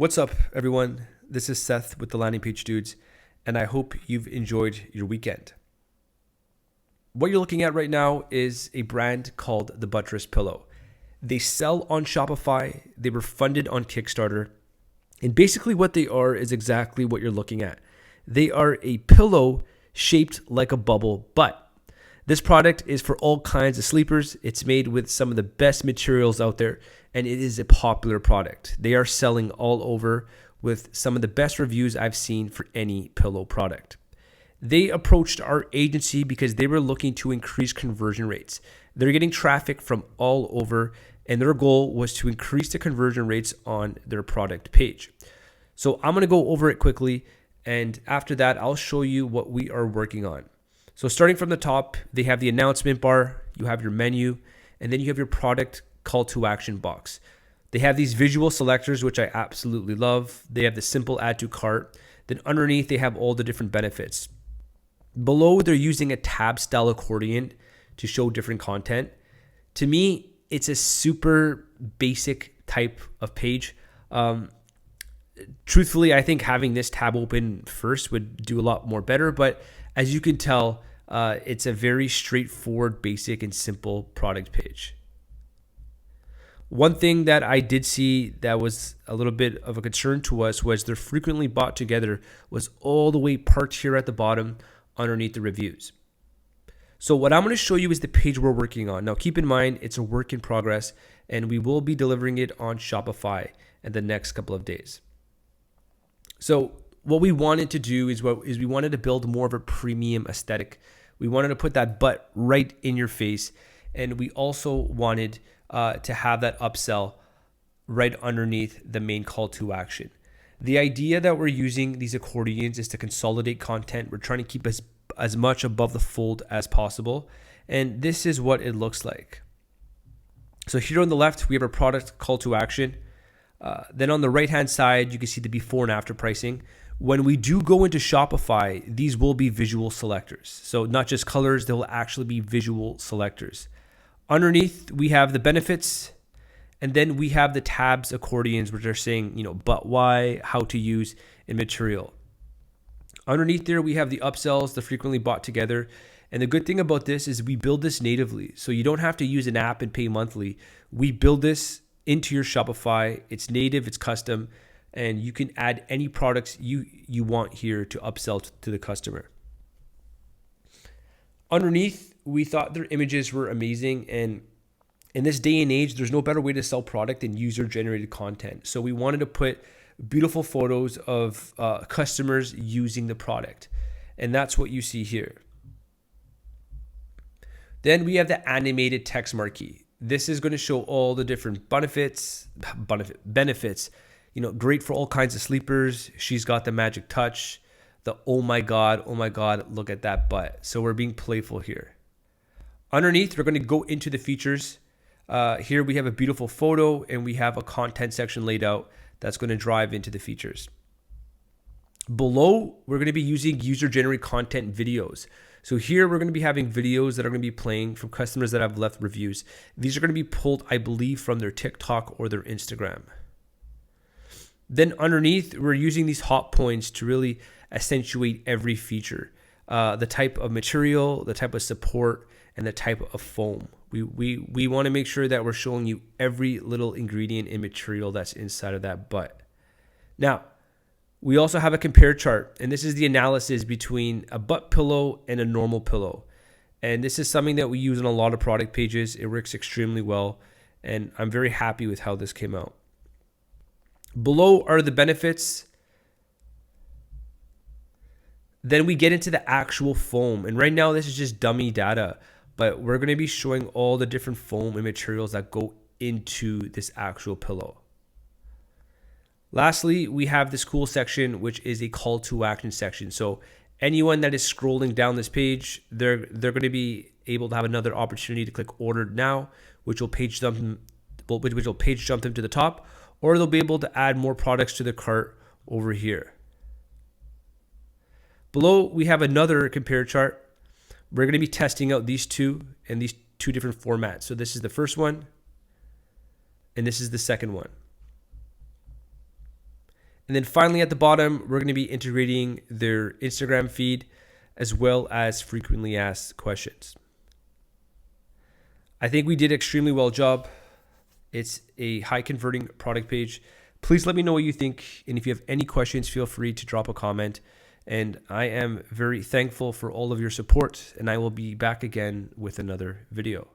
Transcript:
What's up, everyone? This is Seth with the Landing Page Dudes, and I hope you've enjoyed your weekend. What you're looking at right now is a brand called the Buttress pillow. They sell on Shopify. They were funded on Kickstarter. And basically what they are is exactly what you're looking at. They are a pillow shaped like a bubble butt. This product is for all kinds of sleepers. It's made with some of the best materials out there, and it is a popular product. They are selling all over with some of the best reviews I've seen for any pillow product. They approached our agency because they were looking to increase conversion rates. They're getting traffic from all over, and their goal was to increase the conversion rates on their product page. So I'm going to go over it quickly, and after that, I'll show you what we are working on. So starting from the top, they have the announcement bar, you have your menu, and then you have your product call to action box. They have these visual selectors, which I absolutely love. They have the simple add to cart. Then underneath, they have all the different benefits. Below, they're using a tab style accordion to show different content. To me, it's a super basic type of page. Truthfully, I think having this tab open first would do a lot more better, but as you can tell, it's a very straightforward, basic, and simple product page. One thing that I did see that was a little bit of a concern to us was they're frequently bought together was all the way parked here at the bottom underneath the reviews. So what I'm going to show you is the page we're working on. Now keep in mind, it's a work in progress, and we will be delivering it on Shopify in the next couple of days. So what we wanted to do is we wanted to build more of a premium aesthetic. We wanted to put that butt right in your face, and we also wanted to have that upsell right underneath the main call to action. The idea that we're using these accordions is to consolidate content. We're trying to keep as much above the fold as possible, and this is what it looks like. So here on the left, we have our product call to action. Then on the right-hand side, you can see the before and after pricing. When we do go into Shopify, these will be visual selectors. So not just colors, they will actually be visual selectors. Underneath, we have the benefits, and then we have the tabs accordions, which are saying, but why, how to use, and material. Underneath there, we have the upsells, the frequently bought together. And the good thing about this is we build this natively. So you don't have to use an app and pay monthly. We build this into your Shopify. It's native, it's custom, and you can add any products you want here to upsell to the customer. Underneath, we thought their images were amazing, and in this day and age, there's no better way to sell product than user-generated content. So we wanted to put beautiful photos of customers using the product, and that's what you see here. Then we have the animated text marquee. This is going to show all the different benefits. Great for all kinds of sleepers. She's got the magic touch. The oh my God, look at that butt. So we're being playful here. Underneath, we're going to go into the features. Here we have a beautiful photo, and we have a content section laid out that's going to drive into the features. Below, we're going to be using user-generated content videos. So here we're going to be having videos that are going to be playing from customers that have left reviews. These are going to be pulled, I believe, from their TikTok or their Instagram. Then underneath, we're using these hot points to really accentuate every feature. The type of material, the type of support, and the type of foam. We want to make sure that we're showing you every little ingredient and material that's inside of that butt. Now, we also have a compare chart, and this is the analysis between a butt pillow and a normal pillow. And this is something that we use on a lot of product pages. It works extremely well, and I'm very happy with how this came out. Below are the benefits. Then we get into the actual foam, and right now this is just dummy data, but we're going to be showing all the different foam and materials that go into this actual pillow. Lastly, we have this cool section, which is a call to action section. So anyone that is scrolling down this page, they're going to be able to have another opportunity to click order now, which will page jump them to the top, or they'll be able to add more products to the cart over here. Below, we have another compare chart. We're going to be testing out these two in these two different formats. So this is the first one, and this is the second one. And then finally at the bottom, we're going to be integrating their Instagram feed as well as frequently asked questions. I think we did extremely well job. It's a high converting product page. Please let me know what you think. And if you have any questions, feel free to drop a comment. And I am very thankful for all of your support. And I will be back again with another video.